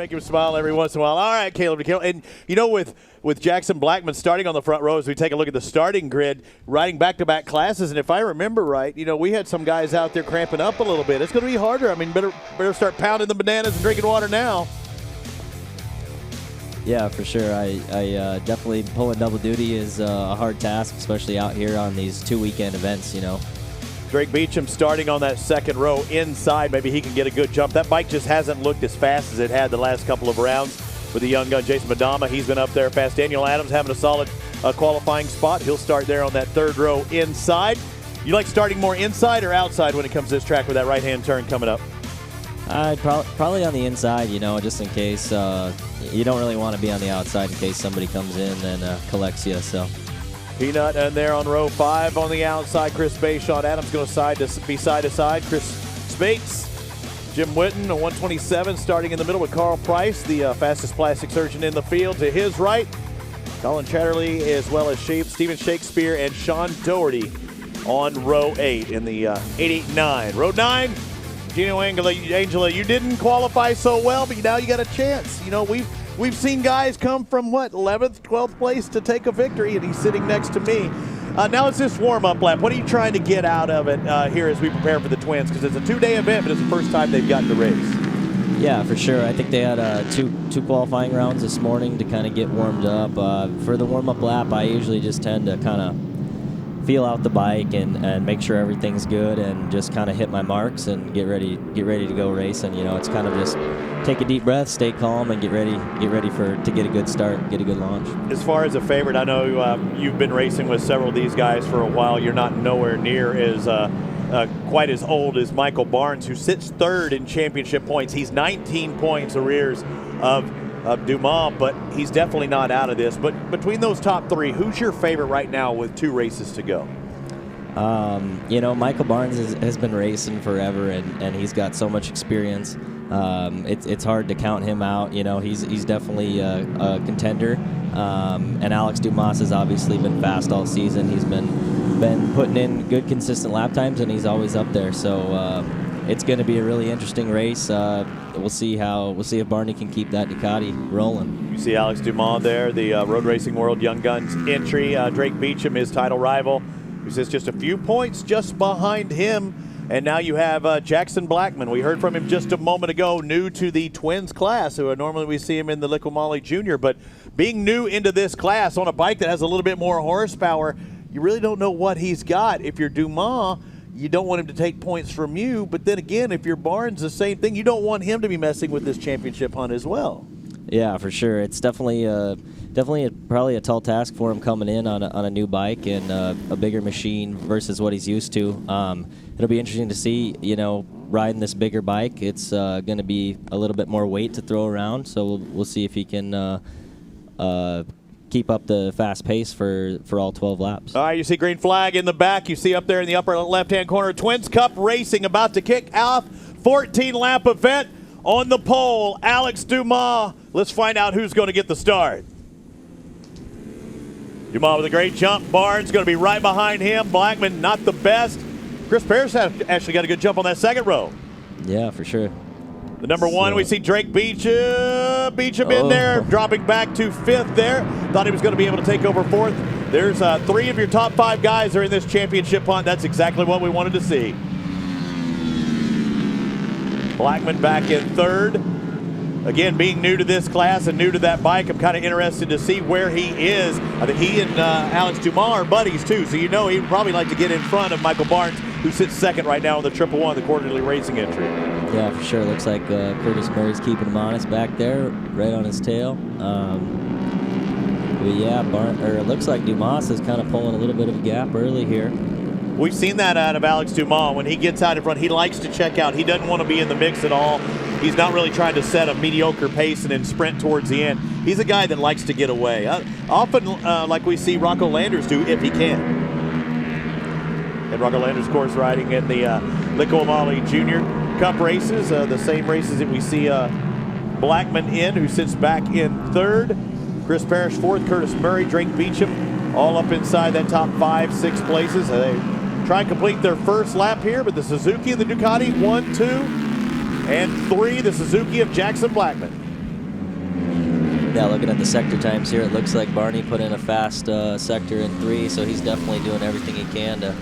Make him smile every once in a while. All right, Caleb DeKill. And, you know, with Jackson Blackmon starting on the front row, as we take a look at the starting grid, riding back-to-back classes, and if I remember right, you know, we had some guys out there cramping up a little bit. It's going to be harder. I mean, better start pounding the bananas and drinking water now. Yeah, for sure. I definitely pulling double duty is a hard task, especially out here on these 2 weekend events, you know. Drake Beecham starting on that second row inside. Maybe he can get a good jump. That bike just hasn't looked as fast as it had the last couple of rounds. With the young gun, Jason Madama, he's been up there fast. Daniel Adams having a solid qualifying spot. He'll start there on that third row inside. You like starting more inside or outside when it comes to this track with that right-hand turn coming up? I'd probably on the inside, you know, just in case. You don't really want to be on the outside in case somebody comes in and collects you, so. Peanut and there on row 5 on the outside. Chris Bates, Sean Adams going to be side to side. Chris Spates, Jim Witten, a 127 starting in the middle with Carl Price, the fastest plastic surgeon in the field. To his right, Colin Chatterley, as well as Stephen Shakespeare and Sean Doherty on row 8 in the 889. Row 9, Gino Angela, you didn't qualify so well, but now you got a chance. You know, We've seen guys come from, 11th, 12th place to take a victory, and he's sitting next to me. Now it's this warm-up lap. What are you trying to get out of it here as we prepare for the Twins? Because it's a 2-day event, but it's the first time they've gotten to race. Yeah, for sure. I think they had two qualifying rounds this morning to kind of get warmed up. For the warm-up lap, I usually just tend to kind of feel out the bike and make sure everything's good and just kind of hit my marks and get ready to go racing. You know, it's kind of just take a deep breath, stay calm, and get ready to get a good start, get a good launch. As far as a favorite, I know you've been racing with several of these guys for a while. You're not nowhere near as quite as old as Michael Barnes, who sits third in championship points. He's 19 points arrears of Dumas, but he's definitely not out of this. But between those top 3, who's your favorite right now with 2 races to go? You know, Michael Barnes has been racing forever, and he's got so much experience. It's hard to count him out. You know, he's definitely a contender. And Alex Dumas has obviously been fast all season. He's been putting in good, consistent lap times, and he's always up there. So it's going to be a really interesting race. We'll see if Barney can keep that Ducati rolling. You see Alex Dumas there, the Road Racing World Young Guns entry. Drake Beecham, his title rival, who sits just a few points just behind him. And now you have Jackson Blackmon. We heard from him just a moment ago, new to the Twins class, who normally we see him in the Liqui Junior. But being new into this class on a bike that has a little bit more horsepower, you really don't know what he's got. If you're Dumas, you don't want him to take points from you. But then again, if you're Barnes, the same thing. You don't want him to be messing with this championship hunt as well. Yeah, for sure. It's definitely probably a tall task for him coming in on a new bike and a bigger machine versus what he's used to. It'll be interesting to see, you know, riding this bigger bike. It's going to be a little bit more weight to throw around, so we'll see if he can keep up the fast pace for all 12 laps. All right, you see green flag in the back. You see up there in the upper left-hand corner, Twins Cup Racing about to kick off. 14-lap event on the pole. Alex Dumas. Let's find out who's going to get the start. Dumas with a great jump. Barnes going to be right behind him. Blackmon not the best. Chris Parrish actually got a good jump on that second row. Yeah, for sure. The number 1, we see Drake Beecham in there, dropping back to 5th there. Thought he was going to be able to take over 4th. There's 3 of your top 5 guys are in this championship hunt. That's exactly what we wanted to see. Blackmon back in 3rd. Again, being new to this class and new to that bike, I'm kind of interested to see where he is. I think he and Alex Dumas are buddies, too, so you know he'd probably like to get in front of Michael Barnes, who sits 2nd right now on the 111, the quarterly racing entry. Yeah, for sure. Looks like Curtis Murray's keeping him honest back there, right on his tail. But yeah, it looks like Dumas is kind of pulling a little bit of a gap early here. We've seen that out of Alex Dumas. When he gets out in front, he likes to check out. He doesn't want to be in the mix at all. He's not really trying to set a mediocre pace and then sprint towards the end. He's a guy that likes to get away. Often, like we see Rocco Landers do, if he can. And Rocco Landers, of course, riding in the Liqui Junior Cup races, the same races that we see Blackmon in, who sits back in 3rd. Chris Parrish 4th, Curtis Murray, Drake Beecham, all up inside that top 5, 6 places. They try and complete their first lap here, but the Suzuki and the Ducati, 1, 2, and 3, the Suzuki of Jackson Blackmon. Yeah, looking at the sector times here, it looks like Barney put in a fast sector in 3, so he's definitely doing everything he can to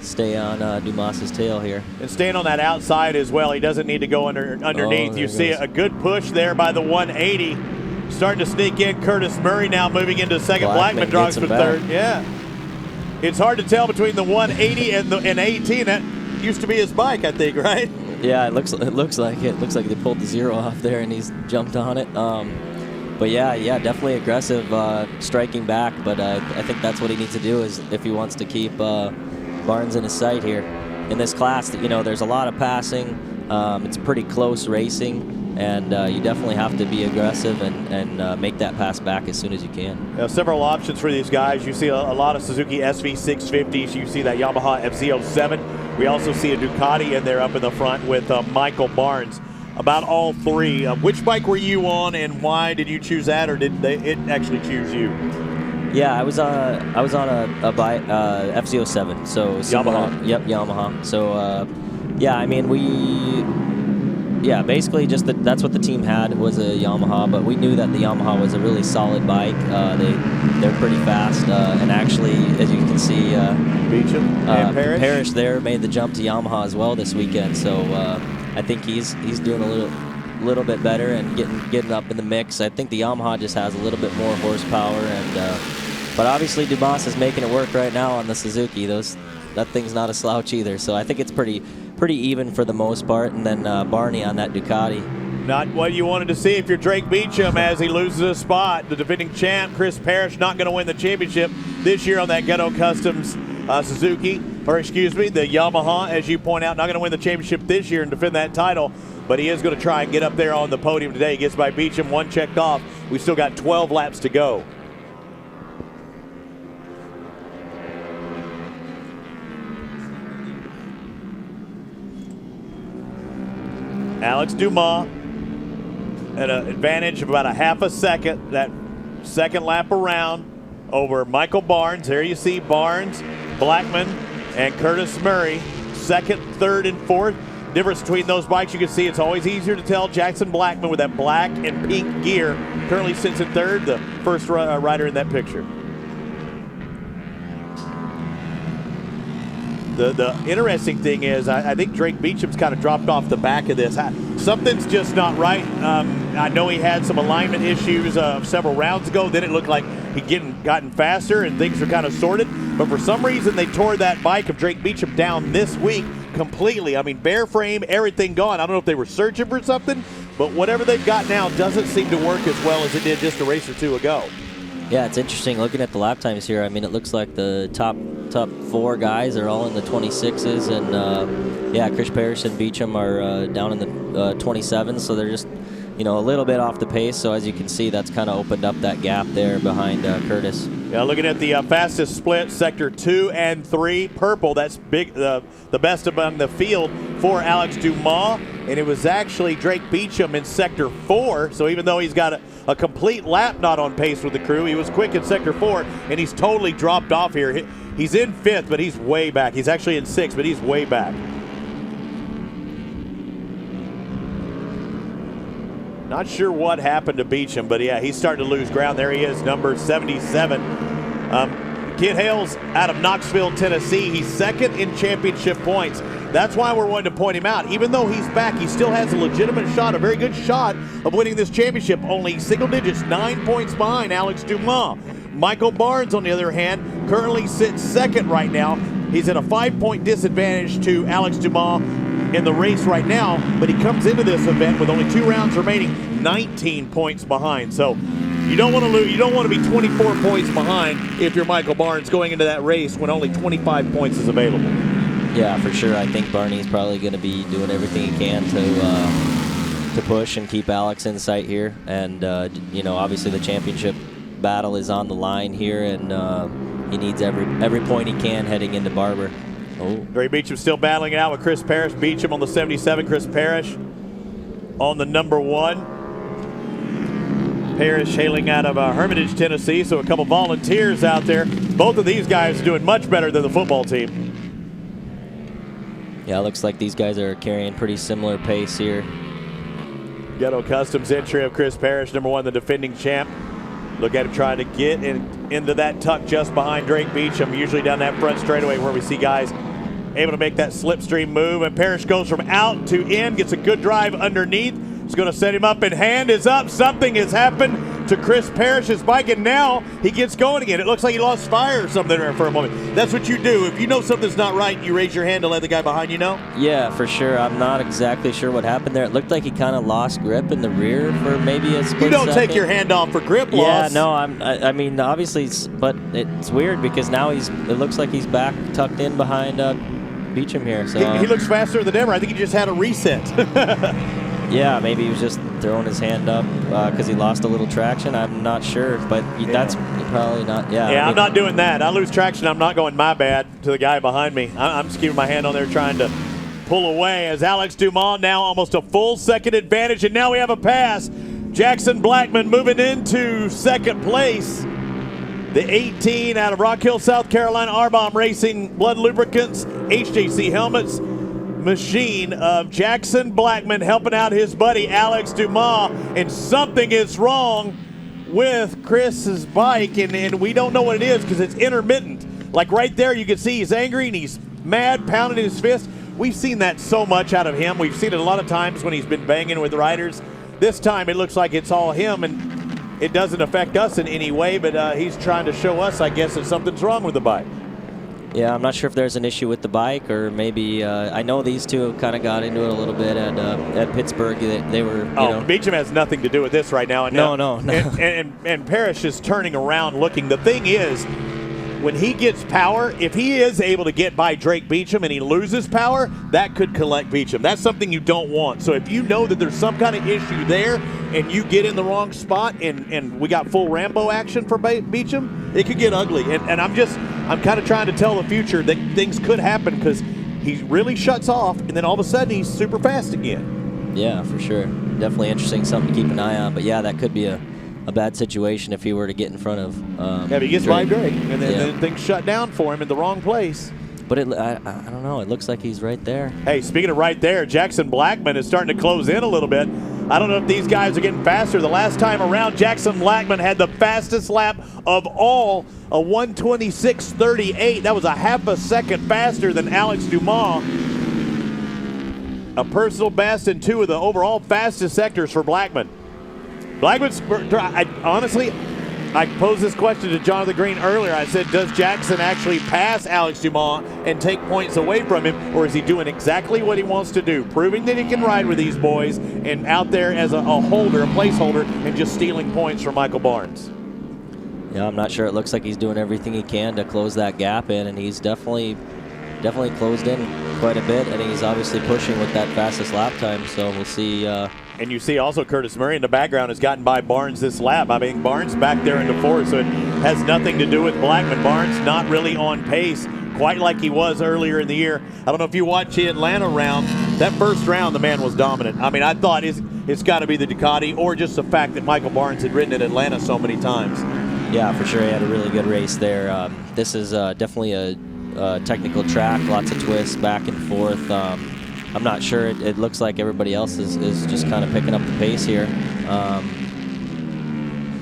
stay on Dumas's tail here. And staying on that outside as well. He doesn't need to go underneath. You see a good push there by the 180. Starting to sneak in. Curtis Murray now moving into second. Blackmon drops for third. Yeah. It's hard to tell between the 180 and 18. That used to be his bike, I think, right? Yeah, it looks like it. Looks like they pulled the 0 off there and he's jumped on it. But yeah, definitely aggressive, striking back. But I think that's what he needs to do is if he wants to keep Barnes in his sight here. In this class, you know, there's a lot of passing. It's pretty close racing. And you definitely have to be aggressive and make that pass back as soon as you can. Now, several options for these guys. You see a lot of Suzuki SV650s. You see that Yamaha FZ07. We also see a Ducati in there up in the front with Michael Barnes. About all 3. Which bike were you on, and why did you choose that, or did it actually choose you? Yeah, I was on a bike FZ07. So Yamaha. Yep, Yamaha. So yeah, I mean yeah, basically just that's what the team had was a Yamaha, but we knew that the Yamaha was a really solid bike. They're pretty fast, and actually, as you can see, Beecham and Parrish there made the jump to Yamaha as well this weekend. So I think he's doing a little bit better and getting up in the mix. I think the Yamaha just has a little bit more horsepower, and but obviously Dumas is making it work right now on the Suzuki. That thing's not a slouch either. So I think it's pretty even for the most part, and then Barney on that Ducati. Not what you wanted to see if you're Drake Beecham as he loses a spot. The defending champ, Chris Parrish, not going to win the championship this year on that Ghetto Customs Suzuki, or excuse me, the Yamaha, as you point out, not going to win the championship this year and defend that title, but he is going to try and get up there on the podium today. He gets by Beecham, 1 checked off. We still got 12 laps to go. Alex Dumas at an advantage of about a half a second, that second lap around over Michael Barnes. There you see Barnes, Blackmon, and Curtis Murray, second, third, and fourth. Difference between those bikes, you can see it's always easier to tell. Jackson Blackmon with that black and pink gear currently sits in third, the first rider in that picture. The interesting thing is I think Drake Beecham's kind of dropped off the back of this. Something's just not right. I know he had some alignment issues several rounds ago. Then it looked like he'd gotten faster and things were kind of sorted. But for some reason, they tore that bike of Drake Beecham down this week completely. I mean, bare frame, everything gone. I don't know if they were searching for something, but whatever they've got now doesn't seem to work as well as it did just a race or two ago. Yeah, it's interesting looking at the lap times here. I mean, it looks like the top 4 guys are all in the 26s, and yeah, Chris Parrish and Beecham are down in the 27s, so they're just, you know, a little bit off the pace. So as you can see, that's kind of opened up that gap there behind Curtis. Yeah, looking at the fastest split, sector 2 and 3, purple. That's big, the best among the field for Alex Dumas, and it was actually Drake Beecham in sector 4. So even though he's got a complete lap not on pace with the crew, he was quick in sector 4, and he's totally dropped off here. He's in 5th, but he's way back. He's actually in 6th, but he's way back. Not sure what happened to Beecham, but yeah, he's starting to lose ground. There he is, number 77. Kid Hales out of Knoxville, Tennessee. He's second in championship points. That's why we're wanting to point him out. Even though he's back, he still has a legitimate shot, a very good shot of winning this championship. Only single digits, 9 points behind Alex Dumas. Michael Barnes, on the other hand, currently sits second right now. He's at a 5-point disadvantage to Alex Dumas in the race right now, but he comes into this event with only 2 rounds remaining, 19 points behind. So you don't want to lose. You don't want to be 24 points behind if you're Michael Barnes going into that race when only 25 points is available. Yeah, for sure. I think Barney's probably going to be doing everything he can to push and keep Alex in sight here. And you know, obviously the championship battle is on the line here, and he needs every point he can heading into Barber. Oh. Gary Beecham still battling it out with Chris Parrish. Beecham on the 77, Chris Parrish on the number 1. Parrish hailing out of Hermitage, Tennessee, so a couple volunteers out there. Both of these guys are doing much better than the football team. Yeah, it looks like these guys are carrying pretty similar pace here. Ghetto Customs entry of Chris Parrish, number 1, the defending champ. Look at him trying to get into that tuck just behind Drake Beecham, usually down that front straightaway where we see guys able to make that slipstream move. And Parrish goes from out to in, gets a good drive underneath. It's going to set him up, and hand is up. Something has happened to Chris Parrish's bike, and now he gets going again. It looks like he lost fire or something there for a moment. That's what you do. If you know something's not right, you raise your hand to let the guy behind you know? Yeah, for sure. I'm not exactly sure what happened there. It looked like he kind of lost grip in the rear for maybe a split You don't second. take your hand off for grip loss. Yeah, no, I mean, obviously, but it's weird because now it looks like he's back tucked in behind Beecham here. So He looks faster than ever. I think he just had a reset. yeah, maybe he was just throwing his hand up because he lost a little traction. I'm not sure, but that's probably not. Yeah, Yeah, I'm not doing that. I lose traction, I'm not going my bad to the guy behind me. I'm just keeping my hand on there trying to pull away as Alex Dumas now almost a full second advantage, and now we have a pass. Jackson Blackmon moving into second place. The 18 out of Rock Hill, South Carolina, Arbom Racing Blood Lubricants, HJC Helmets, machine of Jackson Blackmon helping out his buddy Alex Dumas, and something is wrong with Chris's bike, and we don't know what it is because it's intermittent. Like right there, you can see he's angry and he's mad, pounding his fist. We've seen that so much out of him. We've seen it a lot of times when he's been banging with riders. This time it looks like it's all him, and it doesn't affect us in any way, but he's trying to show us, I guess, that something's wrong with the bike. Yeah, I'm not sure if there's an issue with the bike, or maybe I know these two kind of got into it a little bit at Pittsburgh. They were, you know. Beecham has nothing to do with this right now. And No. And Parrish is turning around looking. The thing is, when he gets power, if he is able to get by Drake Beecham and he loses power, that could collect Beecham. That's something you don't want. So if you know that there's some kind of issue there and you get in the wrong spot and we got full Rambo action for Beecham, it could get ugly. And I'm kind of trying to tell the future that things could happen because he really shuts off and then all of a sudden he's super fast again. Yeah, for sure. Definitely interesting, something to keep an eye on. But yeah, that could be a bad situation if he were to get in front of if he gets by Drake, and then, yeah. then things shut down for him in the wrong place. But I don't know. It looks like he's right there. Hey, speaking of right there, Jackson Blackmon is starting to close in a little bit. I don't know if these guys are getting faster. The last time around, Jackson Blackmon had the fastest lap of all, a 1:26.38. That was a half a second faster than Alex Dumas. A personal best and 2 of the overall fastest sectors for Blackmon. Honestly, I posed this question to Jonathan Green earlier. I said, does Jackson actually pass Alex Dumas and take points away from him, or is he doing exactly what he wants to do, proving that he can ride with these boys and out there as a holder, a placeholder, and just stealing points from Michael Barnes? Yeah, I'm not sure. It looks like he's doing everything he can to close that gap in, and he's definitely closed in quite a bit, and he's obviously pushing with that fastest lap time, so we'll see. And you see also Curtis Murray in the background has gotten by Barnes this lap. I mean, Barnes back there into 4th, so it has nothing to do with Blackmon. Barnes not really on pace quite like he was earlier in the year. I don't know if you watch the Atlanta round. That first round, the man was dominant. I mean, I thought it's got to be the Ducati or just the fact that Michael Barnes had ridden at Atlanta so many times. Yeah, for sure. He had a really good race there. This is definitely a technical track, lots of twists back and forth. I'm not sure. It looks like everybody else is just kind of picking up the pace here.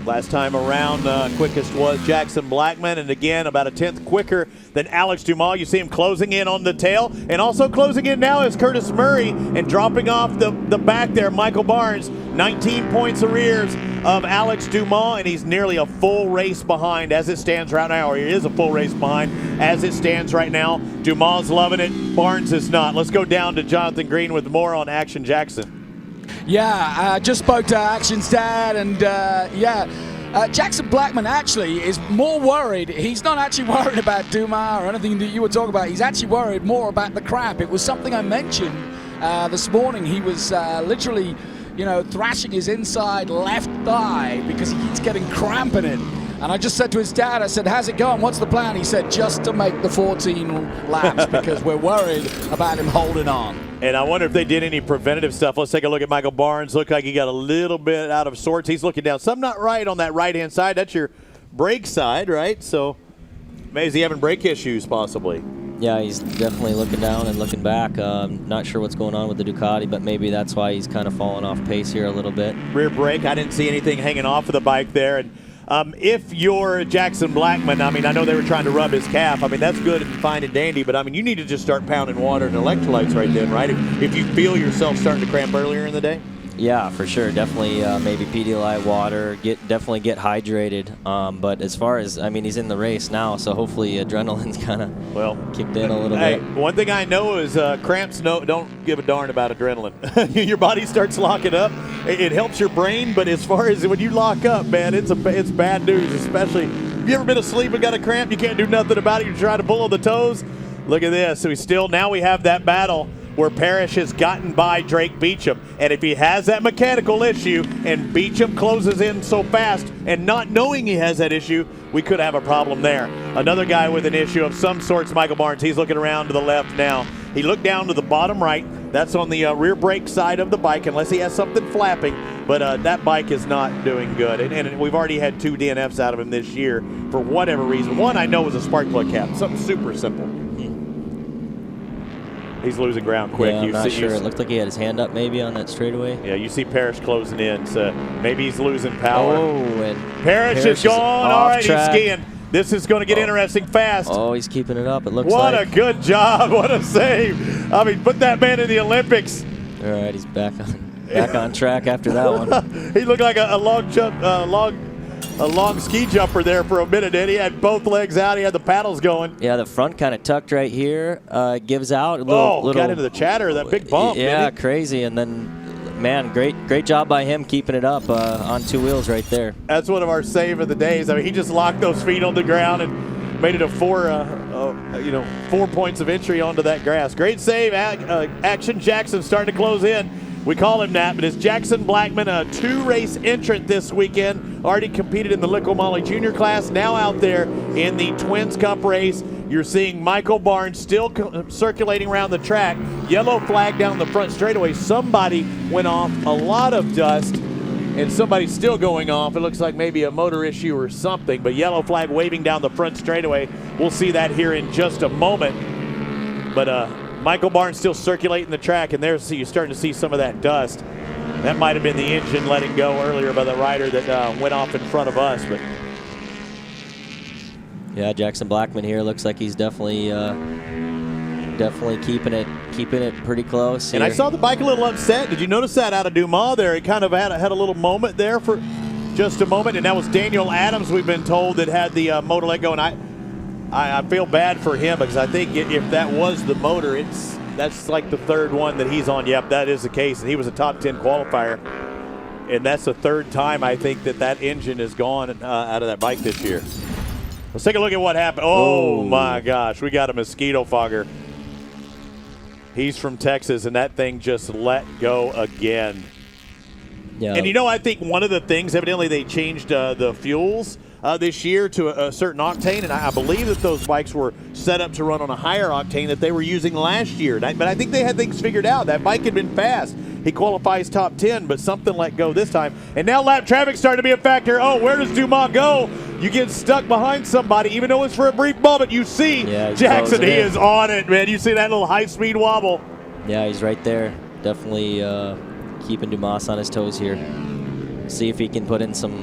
Last time around, quickest was Jackson Blackmon, and again about a 10th quicker than Alex Dumas. You see him closing in on the tail, and also closing in now is Curtis Murray, and dropping off the back there, Michael Barnes, 19 points arrears of Alex Dumas, and he's nearly a full race behind as it stands right now, or he is a full race behind as it stands right now. Dumas loving it, Barnes is not. Let's go down to Jonathan Green with more on Action Jackson. Yeah, I just spoke to Action's dad, and Jackson Blackmon actually is more worried. He's not actually worried about Dumas or anything that you were talking about. He's actually worried more about the cramp. It was something I mentioned this morning. He was literally, thrashing his inside left thigh because he keeps getting cramp in it. And I just said to his dad, I said, how's it going? What's the plan? He said, just to make the 14 laps because we're worried about him holding on. And I wonder if they did any preventative stuff. Let's take a look at Michael Barnes. Looked like he got a little bit out of sorts. He's looking down. Something not right on that right-hand side. That's your brake side, right? So maybe he's having brake issues possibly. Yeah, he's definitely looking down and looking back. Not sure what's going on with the Ducati, but maybe that's why he's kind of falling off pace here a little bit. Rear brake, I didn't see anything hanging off of the bike there. And if you're Jackson Blackmon, I mean, I know they were trying to rub his calf. I mean, that's good and fine and dandy, but I mean, you need to just start pounding water and electrolytes right then, right? If you feel yourself starting to cramp earlier in the day. Yeah, for sure. Definitely maybe Pedialyte water. Definitely get hydrated. But as far as, I mean, he's in the race now, so hopefully adrenaline's kind of kicked in a little bit. One thing I know is cramps don't give a darn about adrenaline. Your body starts locking up. It helps your brain, but as far as when you lock up, man, it's bad news, especially if you ever been asleep and got a cramp, you can't do nothing about it. You try to pull on the toes. Look at this. So now we have that battle where Parrish has gotten by Drake Beecham. And if he has that mechanical issue and Beecham closes in so fast and not knowing he has that issue, we could have a problem there. Another guy with an issue of some sorts, Michael Barnes. He's looking around to the left now. He looked down to the bottom right. That's on the rear brake side of the bike, unless he has something flapping. But that bike is not doing good. And we've already had 2 DNFs out of him this year for whatever reason. One I know was a spark plug cap, something super simple. He's losing ground quick. Yeah, I'm not sure. It looked like he had his hand up maybe on that straightaway. Yeah, you see Parrish closing in, so maybe he's losing power. Oh, and Parrish is gone. All right, he's skiing. This is going to get interesting fast. Oh, he's keeping it up, it looks like. What a good job. What a save. I mean, put that man in the Olympics. All right, he's back on track after that one. He looked like a long ski jumper there for a minute, and he had both legs out. He had the paddles going. Yeah, the front kind of tucked right here. Gives out. Got into the chatter, that big bump. Yeah, crazy. And then, man, great job by him keeping it up on 2 wheels right there. That's one of our save of the days. I mean, he just locked those feet on the ground and made it a 4 points of entry onto that grass. Great save. Action Jackson starting to close in. We call him that, but it's Jackson Blackmon, a 2-race entrant this weekend. Already competed in the Liqui Moly Junior class, now out there in the Twins Cup race. You're seeing Michael Barnes still circulating around the track. Yellow flag down the front straightaway. Somebody went off a lot of dust, and somebody's still going off. It looks like maybe a motor issue or something, but yellow flag waving down the front straightaway. We'll see that here in just a moment. But Michael Barnes still circulating the track, and there's you're starting to see some of that dust. That might have been the engine letting go earlier by the rider that went off in front of us. But yeah, Jackson Blackmon here looks like he's definitely keeping it pretty close. And here. I saw the bike a little upset. Did you notice that out of Dumas there? He kind of had a little moment there for just a moment, and that was Daniel Adams, we've been told, that had the motor let go. And I feel bad for him because I think if that was the motor, that's like the 3rd one that he's on. Yep, that is the case. And he was a top 10 qualifier. And that's the 3rd time I think that engine is gone out of that bike this year. Let's take a look at what happened. Oh, my gosh. We got a mosquito fogger. He's from Texas, and that thing just let go again. Yeah. And, I think one of the things, evidently they changed the fuels this year to a certain octane, and I believe that those bikes were set up to run on a higher octane that they were using last year. But I think they had things figured out. That bike had been fast. He qualifies top 10, but something let go this time. And now lap traffic starting to be a factor. Oh, where does Dumas go? You get stuck behind somebody, even though it's for a brief moment. You see Jackson, he is on it, man. You see that little high-speed wobble. Yeah, he's right there. Definitely keeping Dumas on his toes here. See if he can put in some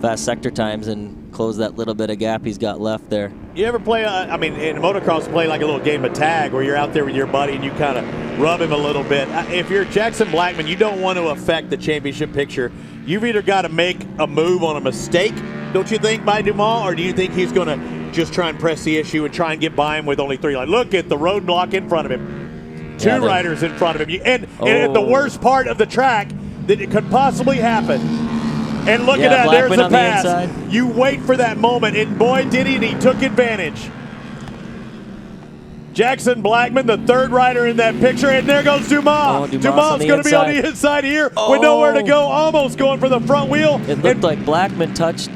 fast sector times and close that little bit of gap he's got left there. You ever play, in motocross, play like a little game of tag where you're out there with your buddy and you kind of rub him a little bit. If you're Jackson Blackmon, you don't want to affect the championship picture. You've either got to make a move on a mistake, don't you think, by Dumas, or do you think he's going to just try and press the issue and try and get by him with only 3? Like, look at the roadblock in front of him. 2 riders in front of him. And at the worst part of the track that it could possibly happen. And look at that, Blackmon there's the pass. inside. You wait for that moment, and boy, did he, and he took advantage. Jackson Blackmon, the 3rd rider in that picture, and there goes Dumas. Dumas going to be on the inside here with nowhere to go, almost going for the front wheel. It looked like Blackmon touched.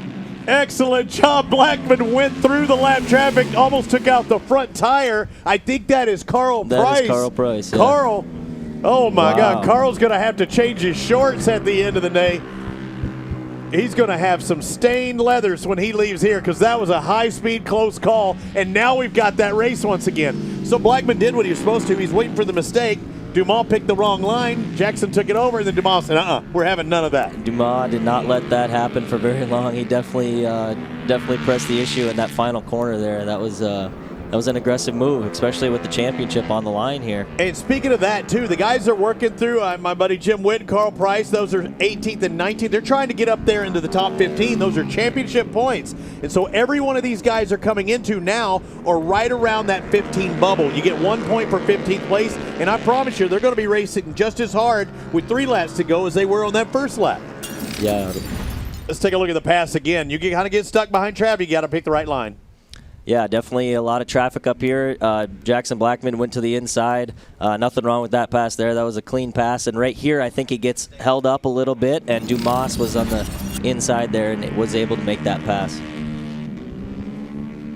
Excellent job. Blackmon went through the lap traffic, almost took out the front tire. I think that is Carl Price. That is Carl Price, yeah. Carl, oh my God, Carl's going to have to change his shorts at the end of the day. he's going to have some stained leathers when he leaves here, because that was a high-speed, close call, and now we've got that race once again. So Blackmon did what he was supposed to. He's waiting for the mistake. Dumas picked the wrong line. Jackson took it over, and then Dumas said, we're having none of that. Dumas did not let that happen for very long. He definitely pressed the issue in that final corner there. That was an aggressive move, especially with the championship on the line here. And speaking of that, too, the guys are working through, my buddy Jim Witt, Carl Price, those are 18th and 19th. They're trying to get up there into the top 15. Those are championship points. And so every one of these guys are coming into now or right around that 15 bubble. You get 1 point for 15th place, and I promise you, they're going to be racing just as hard with 3 laps to go as they were on that first lap. Yeah. Let's take a look at the pass again. You kind of get stuck behind traffic. You got to pick the right line. Yeah, definitely a lot of traffic up here. Jackson Blackmon went to the inside. Nothing wrong with that pass there. That was a clean pass. And right here, I think he gets held up a little bit, and Dumas was on the inside there and was able to make that pass.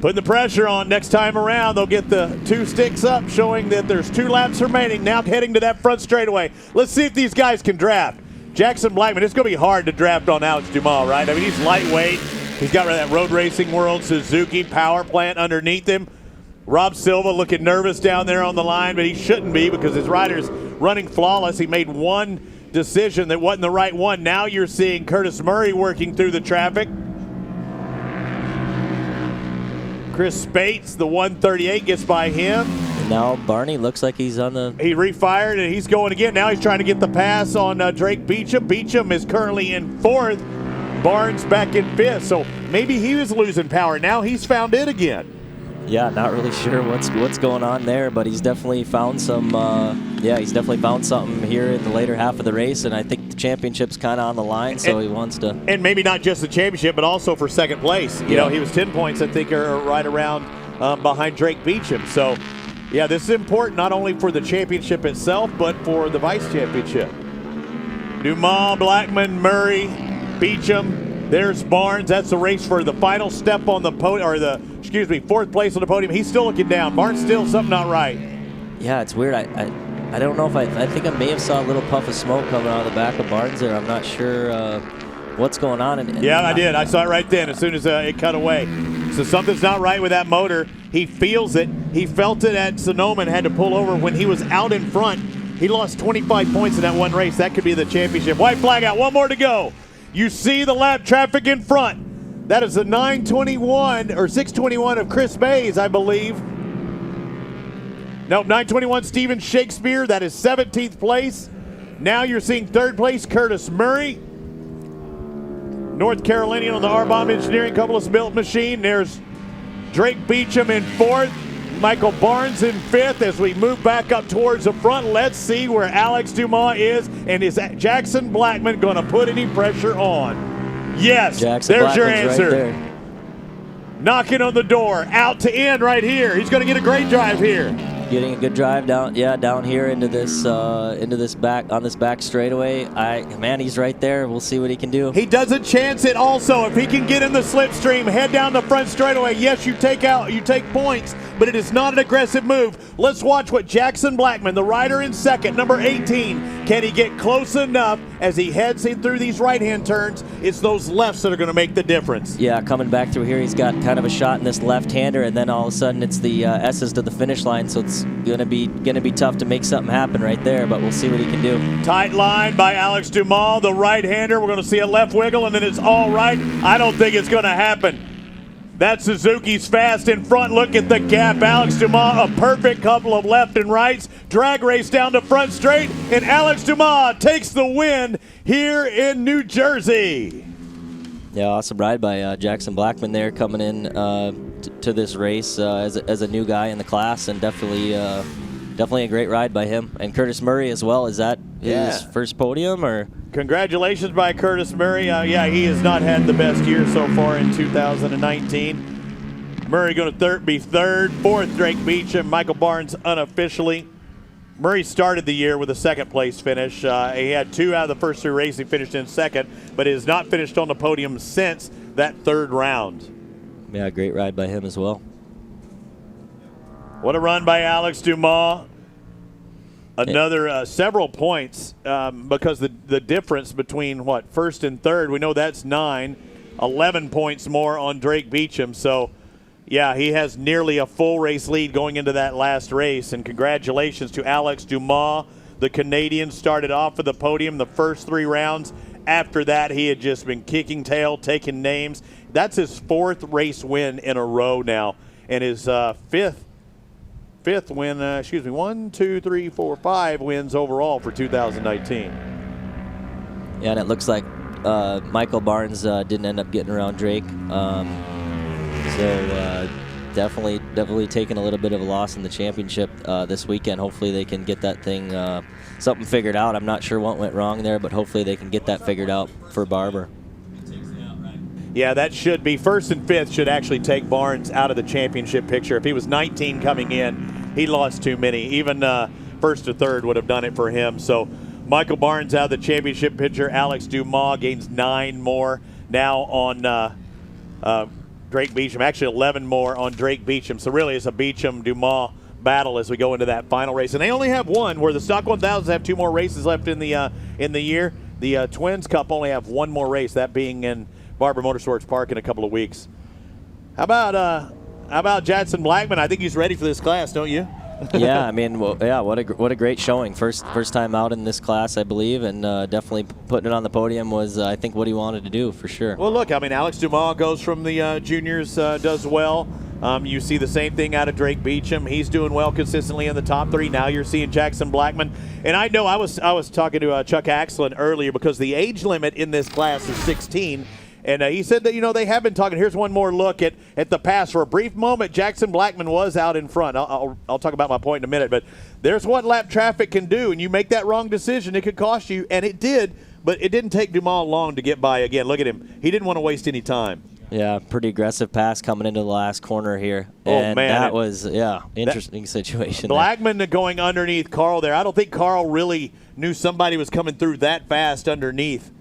Putting the pressure on next time around. They'll get the 2 sticks up, showing that there's 2 laps remaining. Now heading to that front straightaway. Let's see if these guys can draft. Jackson Blackmon, it's going to be hard to draft on Alex Duvall, right? I mean, he's lightweight. He's got that Road Racing World Suzuki power plant underneath him. Rob Silva looking nervous down there on the line, but he shouldn't be because his rider's running flawless. He made one decision that wasn't the right one. Now you're seeing Curtis Murray working through the traffic. Chris Spates, the 138, gets by him. And now Barney looks like he's on the... He refired, and he's going again. Now he's trying to get the pass on Drake Beecham. Beecham is currently in 4th. Barnes back in 5th, so maybe he was losing power. Now he's found it again. Yeah, not really sure what's going on there, but he's definitely found some. He's definitely found something here in the later half of the race, and I think the championship's kind of on the line, so he wants to. And maybe not just the championship, but also for 2nd place. You know, he was 10 points, I think, or right around behind Drake Beecham. So, yeah, this is important not only for the championship itself, but for the vice championship. Dumas, Blackmon, Murray, Beecham, there's Barnes. That's the race for the final step on the podium, or 4th place on the podium. He's still looking down. Barnes still something not right. Yeah, it's weird. I don't know if I think I may have saw a little puff of smoke coming out of the back of Barnes there. I'm not sure what's going on. Yeah, I did. I saw it right then as soon as it cut away. So something's not right with that motor. He feels it. He felt it at Sonoma and had to pull over when he was out in front. He lost 25 points in that one race. That could be the championship. White flag out. 1 more to go. You see the lap traffic in front. That is the 921 or 621 of Chris Mays, I believe. Nope, 921 Steven Shakespeare. That is 17th place. Now you're seeing 3rd place Curtis Murray. North Carolinian on the R-Bomb Engineering Coupleless Built Machine. There's Drake Beecham in 4th. Michael Barnes in 5th. As we move back up towards the front, let's see where Alex Dumas is, and is Jackson Blackmon going to put any pressure on? Yes, Jackson there's Blackmon's your answer. Right there. Knocking on the door, out to end right here. He's going to get a great drive here. Getting a good drive down here into this back straightaway. He's right there. We'll see what he can do. He doesn't chance it. Also, if he can get in the slipstream, head down the front straightaway. Yes, you take points, but it is not an aggressive move. Let's watch what Jackson Blackmon, the rider in 2nd, number 18, can he get close enough as he heads in through these right-hand turns? It's those lefts that are going to make the difference. Yeah, coming back through here, he's got kind of a shot in this left-hander, and then all of a sudden it's the S's to the finish line, so it's gonna be tough to make something happen right there, but we'll see what he can do. Tight line by Alex Dumas, the right-hander. We're going to see a left wiggle, and then it's all right. I don't think it's going to happen. That Suzuki's fast in front. Look at the gap. Alex Dumas, a perfect couple of left and rights. Drag race down to front straight, and Alex Dumas takes the win here in New Jersey. Yeah, awesome ride by Jackson Blackmon there, coming in to this race as a new guy in the class, and definitely a great ride by him. And Curtis Murray as well. Is that his first podium, or? Congratulations by Curtis Murray. He has not had the best year so far in 2019. Murray going to be 3rd, 4th Drake Beecham, Michael Barnes unofficially. Murray started the year with a 2nd place finish. He had 2 out of the first 3 races. He finished in 2nd, but has not finished on the podium since that 3rd round. Yeah, great ride by him as well. What a run by Alex Dumas. Another several points because the difference between first and third, we know that's 9, 11 points more on Drake Beecham. So, yeah, he has nearly a full race lead going into that last race. And congratulations to Alex Dumas. The Canadian started off with the podium the first 3 rounds. After that, he had just been kicking tail, taking names. That's his 4th race win in a row now, and his fifth win, 1, 2, 3, 4, 5 wins overall for 2019. Yeah, and it looks like Michael Barnes didn't end up getting around Drake. So definitely taking a little bit of a loss in the championship this weekend. Hopefully they can get that thing, something figured out. I'm not sure what went wrong there, but hopefully they can get that figured out for Barber. Yeah, that should be 1st and 5th should actually take Barnes out of the championship picture. If he was 19 coming in, he lost too many. Even 1st to 3rd would have done it for him. So Michael Barnes out of the championship picture. Alex Dumas gains 9 more now on Drake Beecham. Actually 11 more on Drake Beecham. So really it's a Beecham-Dumas battle as we go into that final race. And they only have one, where the Stock 1000s have 2 more races left in the year. The Twins Cup only have 1 more race, that being in Barber Motorsports Park in a couple of weeks. How about Jackson Blackmon? I think he's ready for this class, don't you? Yeah, I mean, what a great showing. First time out in this class, I believe, and definitely putting it on the podium was, I think, what he wanted to do for sure. Well, look, I mean, Alex Dumas goes from the juniors, does well. You see the same thing out of Drake Beecham. He's doing well consistently in the top 3. Now you're seeing Jackson Blackmon. And I know I was talking to Chuck Axlin earlier because the age limit in this class is 16. And he said that, they have been talking. Here's one more look at the past. For a brief moment, Jackson Blackmon was out in front. I'll talk about my point in a minute. But there's what lap traffic can do. And you make that wrong decision, it could cost you. And it did. But it didn't take Dumas long to get by again. Look at him. He didn't want to waste any time. Yeah, pretty aggressive pass coming into the last corner here. Oh, and man. that was, interesting situation. Blackmon going underneath Carl there. I don't think Carl really knew somebody was coming through that fast underneath.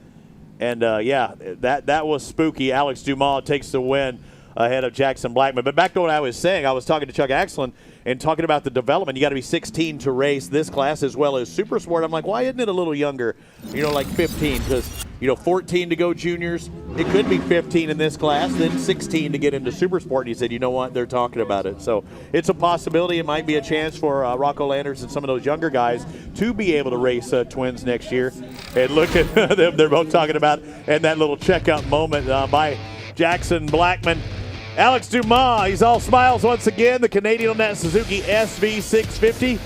And, that was spooky. Alex Dumas takes the win ahead of Jackson Blackmon. But back to what I was saying, I was talking to Chuck Axlin and talking about the development. You got to be 16 to race this class as well as Super Sport. I'm like, why isn't it a little younger, like 15? Because, 14 to go juniors. It could be 15 in this class, then 16 to get into Super Sport. And he said, you know what, they're talking about it. So it's a possibility. It might be a chance for Rocco Landers and some of those younger guys to be able to race Twins next year. And look at them. They're both talking about, and that little checkup moment by Jackson Blackmon. Alex Dumas, he's all smiles once again. The Canadian on that Suzuki SV650.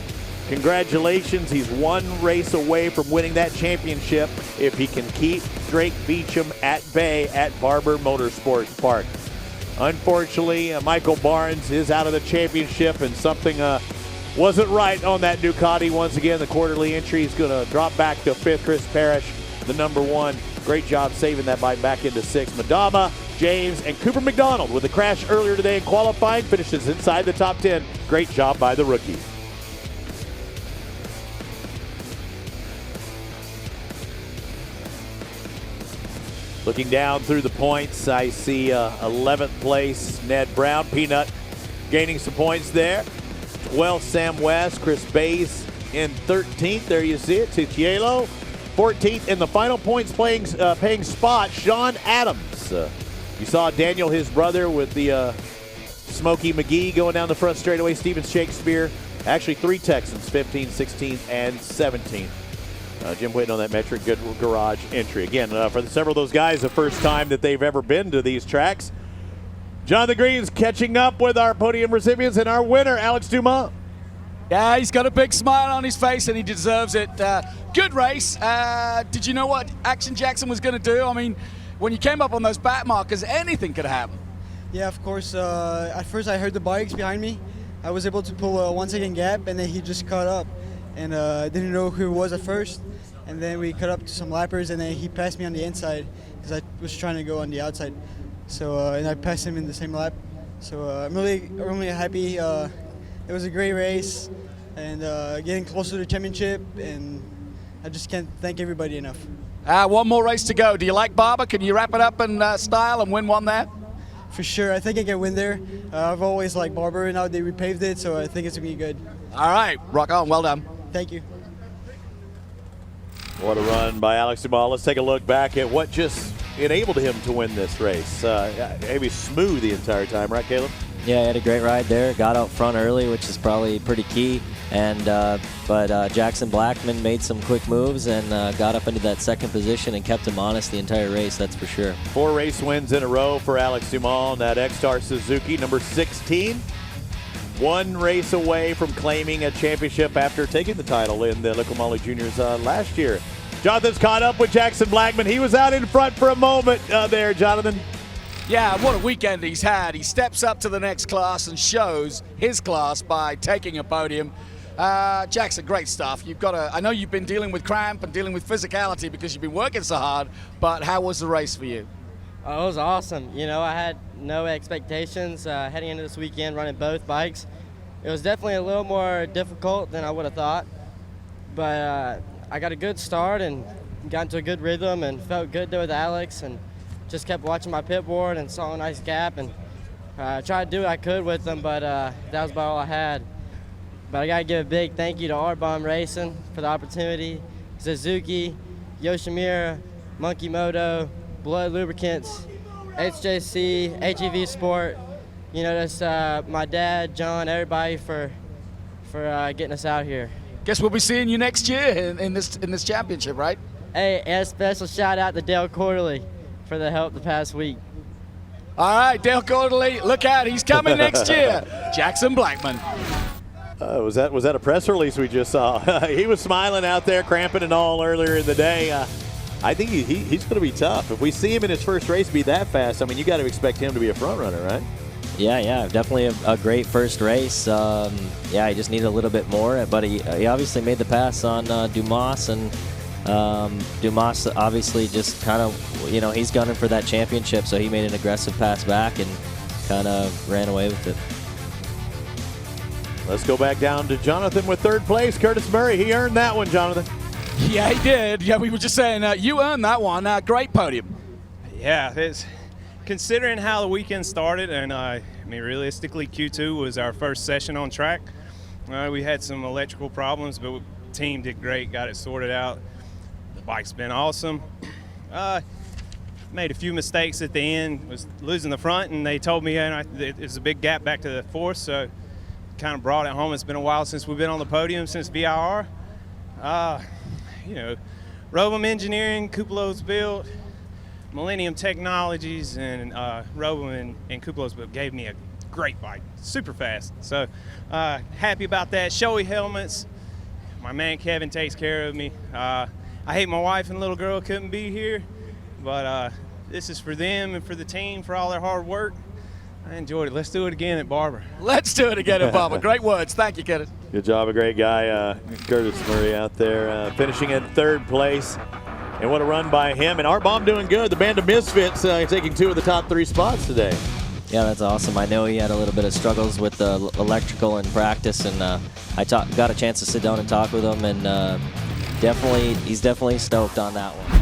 Congratulations, he's 1 race away from winning that championship if he can keep Drake Beecham at bay at Barber Motorsports Park. Unfortunately, Michael Barnes is out of the championship, and something wasn't right on that Ducati. Once again, the quarterly entry is going to drop back to 5th. Chris Parrish, the number 1. Great job saving that bike back into 6th. Madama, James, and Cooper McDonald with a crash earlier today in qualifying finishes inside the top 10. Great job by the rookie. Looking down through the points, I see 11th place, Ned Brown. Peanut gaining some points there. 12th, Sam West. Chris Bays in 13th. There you see it. Ticielo. 14th in the final points paying spot, Sean Adams. You saw Daniel, his brother, with the Smokey McGee going down the front straightaway. Steven Shakespeare. Actually, 3 Texans, 15th, 16th, and 17th. Jim Whitten on that metric, good garage entry. Again, for several of those guys, the first time that they've ever been to these tracks. Jonathan Green's catching up with our podium recipients and our winner, Alex Dumas. Yeah, he's got a big smile on his face and he deserves it. Good race. Did you know what Action Jackson was going to do? I mean, when you came up on those back markers, anything could happen. Yeah, of course. At first I heard the bikes behind me. I was able to pull a 1-second gap, and then he just caught up. And I didn't know who it was at first. And then we cut up to some lappers, and then he passed me on the inside because I was trying to go on the outside. So and I passed him in the same lap. So I'm really happy. It was a great race, and getting closer to the championship, and I just can't thank everybody enough. 1 more race to go. Do you like Barber? Can you wrap it up in style and win one there? For sure. I think I can win there. I've always liked Barber, and now they repaved it, so I think it's going to be good. All right. Rock on. Well done. Thank you. What a run by Alex Duvall. Let's take a look back at what just enabled him to win this race. Maybe smooth the entire time, right, Caleb? Yeah, he had a great ride there. Got out front early, which is probably pretty key. And but Jackson Blackmon made some quick moves and got up into that second position and kept him honest the entire race, that's for sure. 4 race wins in a row for Alex Duvall, that X-Star Suzuki, number 16. 1 race away from claiming a championship after taking the title in the Liqui Moly Juniors last year. Jonathan's caught up with Jackson Blackmon. He was out in front for a moment there, Jonathan. Yeah, what a weekend he's had. He steps up to the next class and shows his class by taking a podium. Jackson, great stuff. I know you've been dealing with cramp and dealing with physicality because you've been working so hard, but how was the race for you? Oh, it was awesome. You know, I had no expectations heading into this weekend running both bikes. It was definitely a little more difficult than I would have thought, but I got a good start and got into a good rhythm and felt good there with Alex and just kept watching my pit board and saw a nice gap and tried to do what I could with them, but that was about all I had. But I got to give a big thank you to R-Bomb Racing for the opportunity, Suzuki, Yoshimura, Monkey Moto, Blood Lubricants, HJC, HEV Sport, you know, just my dad, John, everybody for getting us out here. Guess we'll be seeing you next year in this championship, right? Hey, and a special shout out to Dale Quarterly for the help the past week. All right, Dale Quarterly, look out, he's coming next year. Jackson Blackmon. Was that a press release we just saw? He was smiling out there, cramping and all earlier in the day. I think he's going to be tough. If we see him in his first race be that fast, I mean, you got to expect him to be a front runner, right? Yeah, definitely a great first race. Yeah, he just needed a little bit more, but he obviously made the pass on Dumas, and Dumas obviously just kind of, you know, he's gunning for that championship, so he made an aggressive pass back and kind of ran away with it. Let's go back down to Jonathan with 3rd place. Curtis Murray, he earned that one, Jonathan. Yeah, he did. Yeah, we were just saying, you earned that one. Great podium. Yeah, it's considering how the weekend started, and I mean, realistically, Q2 was our first session on track. We had some electrical problems, but the team did great, got it sorted out. The bike's been awesome. Made a few mistakes at the end, was losing the front, and they told me there's a big gap back to the 4th, so kind of brought it home. It's been a while since we've been on the podium, since VIR. You know, Robum Engineering, Kuplo's built, Millennium Technologies, and Robum and Kuplo's built gave me a great bike, super fast. So happy about that. Showy helmets. My man Kevin takes care of me. I hate my wife and little girl couldn't be here, but this is for them and for the team for all their hard work. I enjoyed it. Let's do it again at Barber. Let's do it again at Barber. Great words. Thank you, Kenneth. Good job, a great guy, Curtis Murray out there, finishing in 3rd place. And what a run by him. And R-Bomb doing good. The Band of Misfits taking 2 of the top 3 spots today. Yeah, that's awesome. I know he had a little bit of struggles with the electrical in practice, and I got a chance to sit down and talk with him, and he's definitely stoked on that one.